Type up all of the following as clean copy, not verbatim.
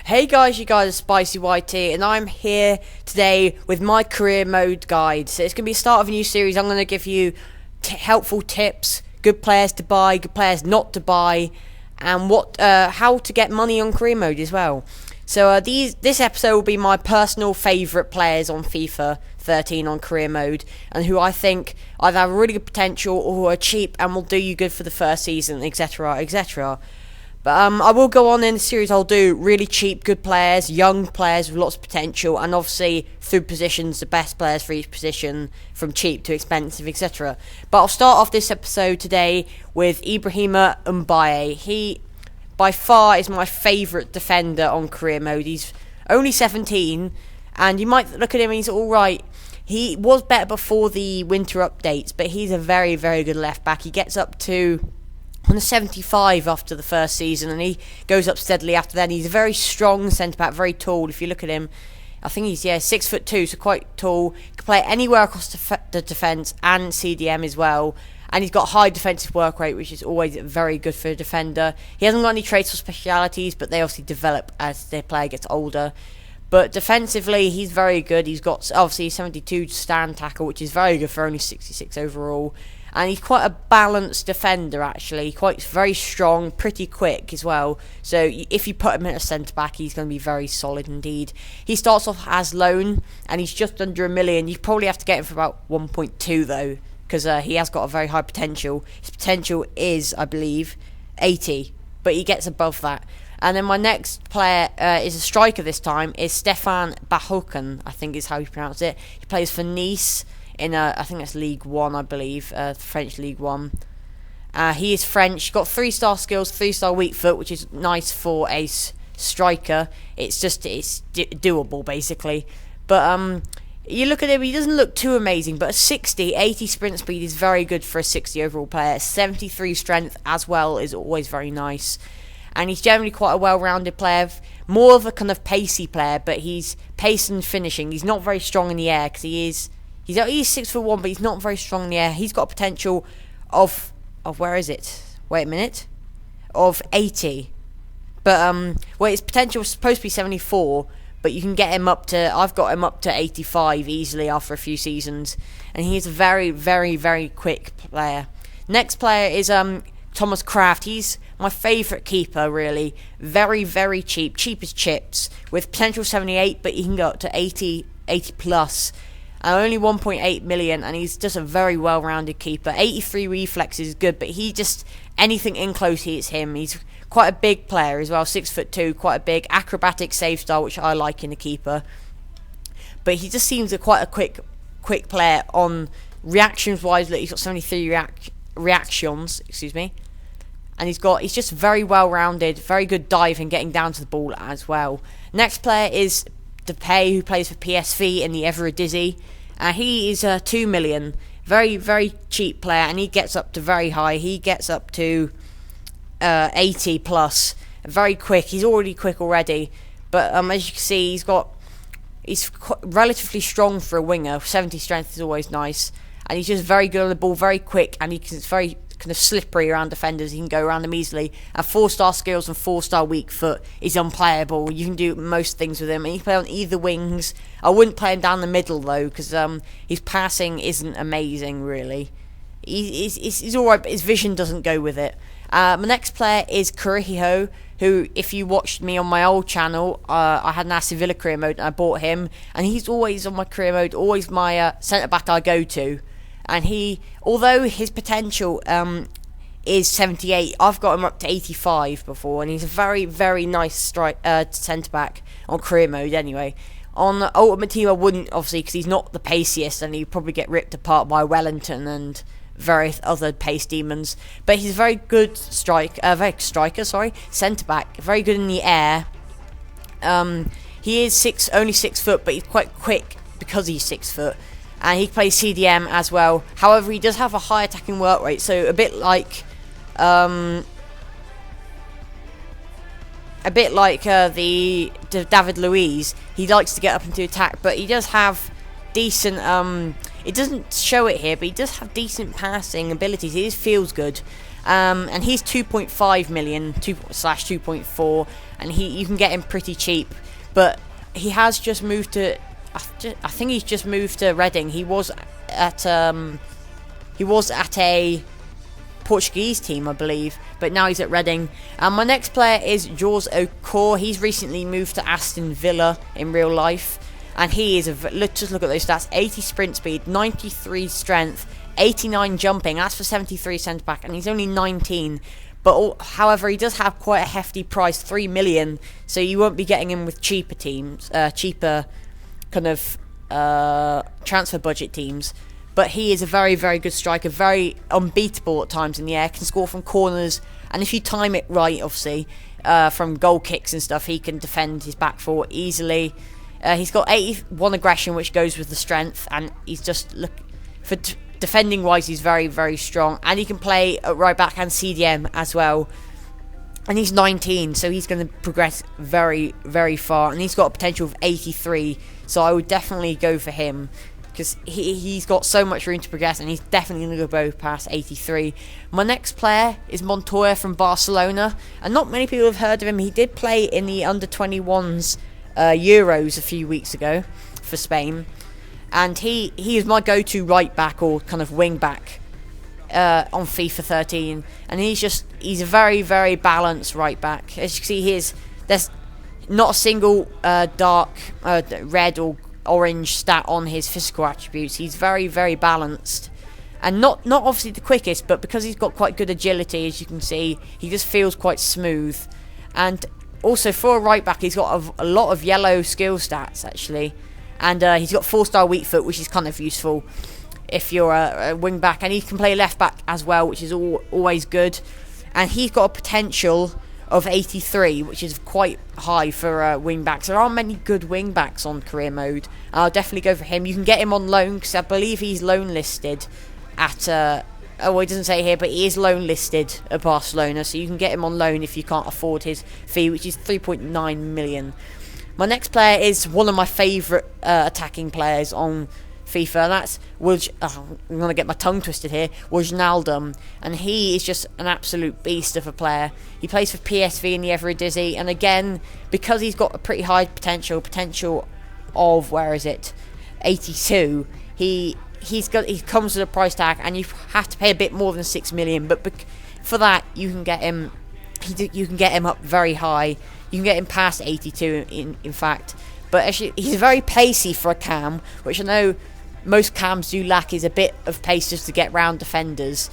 Hey guys, you guys are Spicy YT, and I'm here today with my career mode guide. So it's going to be the start of a new series. I'm going to give you helpful tips, good players to buy, good players not to buy, and how to get money on career mode as well. So this episode will be my personal favourite players on FIFA 13 on career mode, and who I think either have really good potential or who are cheap and will do you good for the first season, etc, etc. But I will go on in the series. I'll do really cheap, good players, young players with lots of potential, and obviously through positions, the best players for each position, from cheap to expensive, etc. But I'll start off this episode today with Ibrahima Mbaye. He, by far, is my favourite defender on career mode. He's only 17, and you might look at him and he's alright. He was better before the winter updates, but he's a very, very good left back. He gets up to on the 75 after the first season, and he goes up steadily after then. He's a very strong centre back, very tall. If you look at him, I think he's 6'2", so quite tall. He can play anywhere across the defence and CDM as well. And he's got high defensive work rate, which is always very good for a defender. He hasn't got any traits or specialities, but they obviously develop as the player gets older. But defensively, he's very good. He's got obviously 72 stand tackle, which is very good for only 66 overall. And he's quite a balanced defender, actually. Quite very strong, pretty quick as well. So if you put him in a centre-back, he's going to be very solid indeed. He starts off as loan, and he's just under $1 million. You probably have to get him for about 1.2 though, because he has got a very high potential. His potential is, I believe, 80, but he gets above that. And then my next player is a striker this time, is Stefan Bahoken, I think is how you pronounce it. He plays for Nice in I think that's League 1, I believe, French League 1. He is French, got 3-star skills, 3-star weak foot, which is nice for a striker. It's doable, basically. But you look at him, he doesn't look too amazing, but a 80 sprint speed is very good for a 60 overall player. 73 strength as well is always very nice. And he's generally quite a well-rounded player, more of a kind of pacey player, but he's pace and finishing. He's not very strong in the air, because he's 6'1", but he's not very strong in the air. He's got a potential of where is it? Wait a minute. Of 80. But his potential is supposed to be 74, but you can get him up to, I've got him up to 85 easily after a few seasons. And he's a very, very, very quick player. Next player is Thomas Kraft. He's my favourite keeper, really. Very, very cheap. Cheap as chips. With potential 78, but he can go up to 80 plus. Only 1.8 million, and he's just a very well-rounded keeper. 83 reflexes is good, but anything in close, it's him. He's quite a big player as well, 6'2", quite a big acrobatic save style, which I like in a keeper. But he just seems quite a quick player on reactions-wise. Look, he's got 73 reactions, excuse me. And he's just very well-rounded, very good diving, getting down to the ball as well. Next player is Depay, who plays for PSV in the Eredivisie. He is 2 million, very, very cheap player, and he gets up to very high. He gets up to 80 plus, very quick. He's already quick already, but as you can see, he's relatively strong for a winger. 70 strength is always nice, and he's just very good on the ball, very quick, and he's very kind of slippery around defenders. He can go around them easily. And 4-star skills and 4-star weak foot is unplayable. You can do most things with him, and he can play on either wings. I wouldn't play him down the middle though, because his passing isn't amazing really. He's alright, but his vision doesn't go with it. My next player is Carijo, who, if you watched me on my old channel, I had an Aston Villa career mode and I bought him, and he's always on my career mode, always my centre back I go to. And although his potential is 78, I've got him up to 85 before, and he's a very, very nice centre back on career mode anyway. On Ultimate Team, I wouldn't, obviously, because he's not the paciest, and he'd probably get ripped apart by Wellington and various other pace demons. But he's a very good centre back, very good in the air. He is only 6 foot, but he's quite quick because he's 6 foot. And he plays CDM as well. However, he does have a high attacking work rate, so a bit like the David Luiz. He likes to get up into attack, but he does have decent. It doesn't show it here, but he does have decent passing abilities. He feels good, And he's 2.5 million, 2/2.4, and you can get him pretty cheap. But he has just moved to, I think he's just moved to Reading. He was at a Portuguese team, I believe, but now he's at Reading. And my next player is Jaws O'Core. He's recently moved to Aston Villa in real life, and he is let's just look at those stats: 80 sprint speed, 93 strength, 89 jumping. That's for 73 centre back, and he's only 19. But however, he does have quite a hefty price, 3 million. So you won't be getting him with cheaper teams, cheaper kind of transfer budget teams. But he is a very, very good striker, very unbeatable at times in the air, can score from corners, and if you time it right, obviously, from goal kicks and stuff, he can defend his back four easily. He's got 81 aggression, which goes with the strength, and he's just, defending wise, he's very, very strong, and he can play at right back and CDM as well. And he's 19, so he's going to progress very, very far, and he's got a potential of 83, so I would definitely go for him, because he's got so much room to progress, and he's definitely going to go past 83. My next player is Montoya from Barcelona, and not many people have heard of him. He did play in the under-21s Euros a few weeks ago for Spain, and he is my go-to right back or kind of wing back on FIFA 13, and he's a very, very balanced right back. As you can see, there's not a single dark red or orange stat on his physical attributes. He's very, very balanced, and not obviously the quickest, but because he's got quite good agility, as you can see, he just feels quite smooth. And also for a right back, he's got a lot of yellow skill stats actually, and he's got 4-star weak foot, which is kind of useful if you're a wing back, and he can play left back as well, which is always good. And he's got a potential of 83, which is quite high for wing backs. There aren't many good wing backs on career mode. I'll definitely go for him. You can get him on loan, because I believe he's loan listed at oh, it doesn't say here, but he is loan listed at Barcelona, so you can get him on loan if you can't afford his fee, which is 3.9 million. My next player is one of my favourite attacking players on FIFA, and that's I'm going to get my tongue twisted here, Wijnaldum, and he is just an absolute beast of a player. He plays for PSV in the Eredivisie, and again, because he's got a pretty high potential of, 82, he comes with a price tag, and you have to pay a bit more than 6 million, but for that, you can get him up very high. You can get him past 82 in fact, but actually he's very pacey for a cam, which I know most cams do lack, is a bit of pace just to get round defenders.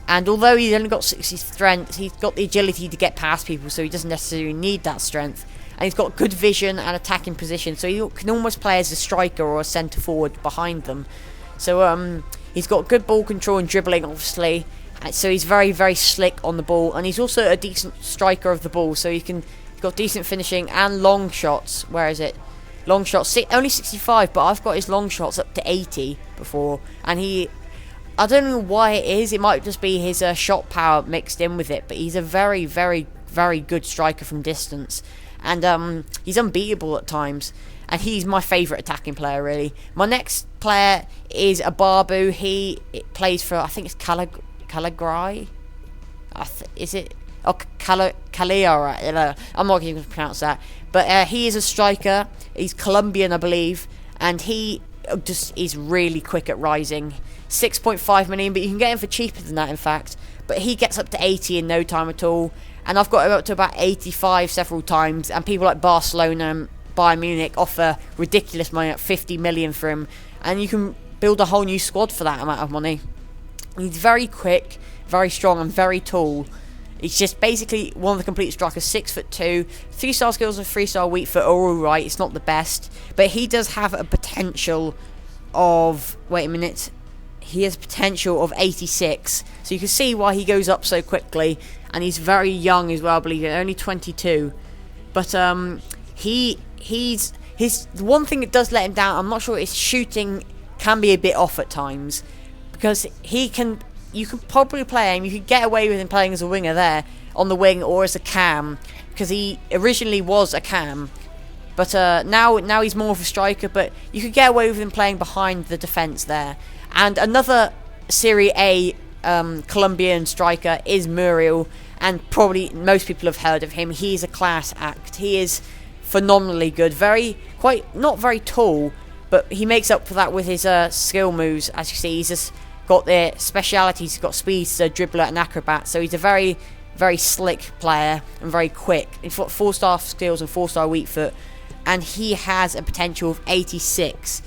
And although he's only got 60 strength, he's got the agility to get past people, so he doesn't necessarily need that strength. And he's got good vision and attacking position, so he can almost play as a striker or a centre forward behind them. So he's got good ball control and dribbling, obviously, and so he's very, very slick on the ball, and he's also a decent striker of the ball, so he's got decent finishing and long shots. Long shots, only 65, but I've got his long shots up to 80 before, and I don't know why it is. It might just be his shot power mixed in with it, but he's a very, very, very good striker from distance, and he's unbeatable at times, and he's my favourite attacking player, really. My next player is Ababu. He plays for, I think it's Caligari? Is it? Oh, Cagliari. I'm not even going to pronounce that. But he is a striker. He's Colombian, I believe. And he just is really quick at rising. 6.5 million, but you can get him for cheaper than that, in fact. But he gets up to 80 in no time at all. And I've got him up to about 85 several times. And people like Barcelona and Bayern Munich offer ridiculous money at 50 million for him. And you can build a whole new squad for that amount of money. He's very quick, very strong, and very tall. He's just basically one of the complete strikers, 6'2", 3-star skills and 3-star weak foot are alright. It's not the best, but he does have a potential of, he has a potential of 86. So you can see why he goes up so quickly, and he's very young as well, I believe, only 22. But the one thing that does let him down, I'm not sure, his shooting can be a bit off at times, because you can probably play him. You could get away with him playing as a winger there on the wing, or as a cam, because he originally was a cam, but now he's more of a striker. But you could get away with him playing behind the defence there. And another Serie A Colombian striker is Muriel, and probably most people have heard of him. He's a class act. He is phenomenally good. Not very tall, but he makes up for that with his skill moves. As you see, he's just got the specialities. He's got speed, so dribbler and acrobat. So he's a very, very slick player and very quick. He's got 4-star skills and 4-star weak foot, and he has a potential of 86.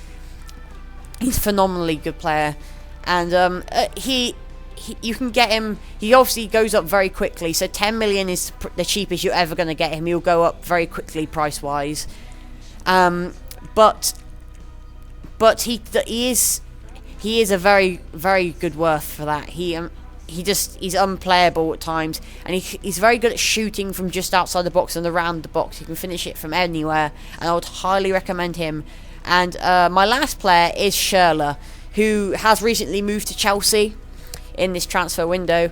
He's a phenomenally good player, and you can get him. He obviously goes up very quickly, so 10 million is the cheapest you're ever going to get him. He'll go up very quickly price wise, but he is a very, very good worth for that. He's unplayable at times, and he's very good at shooting from just outside the box and around the box. He can finish it from anywhere, and I would highly recommend him. And my last player is Schürrle, who has recently moved to Chelsea in this transfer window,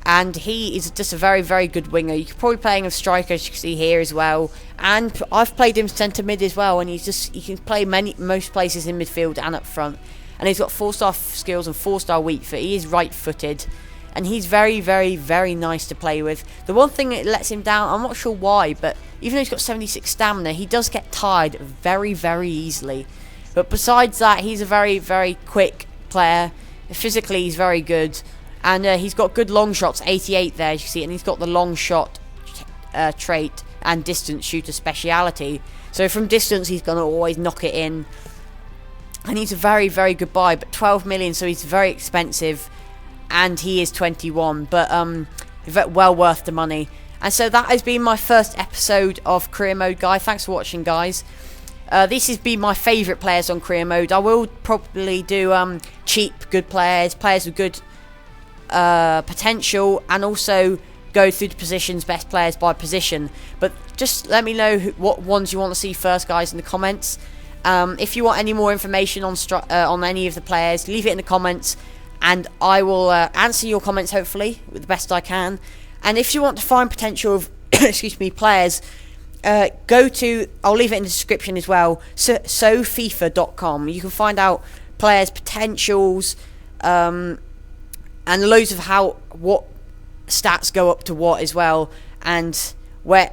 and he is just a very, very good winger. You could probably play him as striker, as you can see here as well, and I've played him centre mid as well, and he can play most places in midfield and up front, and he's got 4-star skills and 4-star weak foot. He is right-footed, and he's very, very, very nice to play with. The one thing that lets him down, I'm not sure why, but even though he's got 76 stamina, he does get tired very, very easily. But besides that, he's a very, very quick player. Physically, he's very good. And he's got good long shots, 88 there, as you see. And he's got the long shot trait and distance shooter speciality. So from distance, he's going to always knock it in. And he's a very, very good buy. But 12 million, so he's very expensive. And he is 21. But well worth the money. And so that has been my first episode of Career Mode Guy. Thanks for watching, guys. This has been my favourite players on Career Mode. I will probably do cheap, good players with good potential, and also go through the positions, best players by position. But just let me know what ones you want to see first, guys, in the comments. If you want any more information on any of the players, leave it in the comments, and I will answer your comments, hopefully, with the best I can. And if you want to find potential of players, I'll leave it in the description as well, sofifa.com. You can find out players' potentials, and loads of what stats go up to what as well, and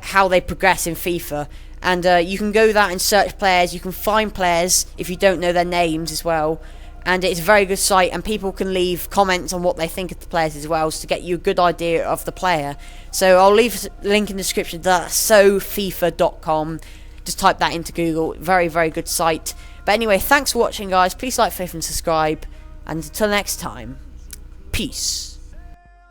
how they progress in FIFA. And you can go that and search players. You can find players if you don't know their names as well. And it's a very good site, and people can leave comments on what they think of the players as well, so to get you a good idea of the player. So I'll leave a link in the description, that's sofifa.com. Just type that into Google. Very, very good site. But anyway, thanks for watching, guys. Please like, favorite, and subscribe. And until next time, peace.